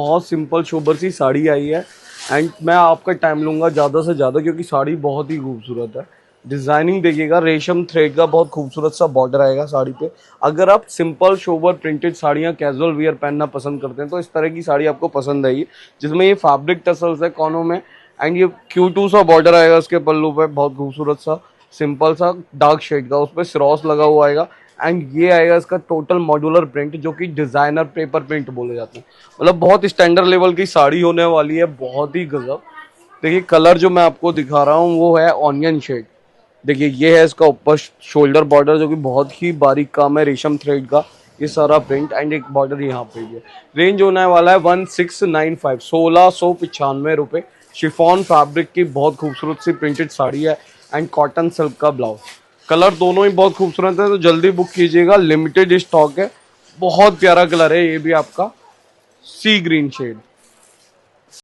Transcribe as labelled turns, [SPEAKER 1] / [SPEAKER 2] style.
[SPEAKER 1] बहुत simple sober सी साड़ी आई है and मैं आपका टाइम लूंगा ज़्यादा से ज़्यादा क्योंकि साड़ी बहुत ही खूबसूरत है। डिज़ाइनिंग देखिएगा, रेशम थ्रेड का बहुत खूबसूरत सा बॉर्डर आएगा साड़ी पे। अगर आप सिंपल सोबर प्रिंटेड साड़ियाँ कैजुअल वियर पहनना पसंद करते हैं तो इस तरह की साड़ी आपको पसंद आएगी, जिसमें ये फैब्रिक टसल्स है कोनों में एंड ये Q2 सा बॉर्डर आएगा उसके पल्लू पे, बहुत खूबसूरत सा सिंपल सा डार्क शेड का, उस पर सिरोस लगा हुआ आएगा। एंड ये आएगा इसका टोटल मॉड्यूलर प्रिंट जो कि डिजाइनर पेपर प्रिंट बोले जाते हैं। मतलब बहुत स्टैंडर्ड लेवल की साड़ी होने वाली है, बहुत ही गजब। देखिए कलर जो मैं आपको दिखा रहा हूँ वो है ऑनियन शेड। देखिए ये है इसका ऊपर शोल्डर बॉर्डर जो कि बहुत ही बारीक काम है रेशम थ्रेड का, ये सारा प्रिंट एंड एक बॉर्डर यहाँ पे भी है। रेंज होने वाला है 1695, 1695 रुपये। शिफॉन फैब्रिक की बहुत खूबसूरत सी प्रिंटेड साड़ी है एंड कॉटन सिल्क का ब्लाउज। कलर दोनों ही बहुत खूबसूरत है, तो जल्दी बुक कीजिएगा, लिमिटेड स्टॉक है। बहुत प्यारा कलर है ये भी आपका, सी ग्रीन शेड।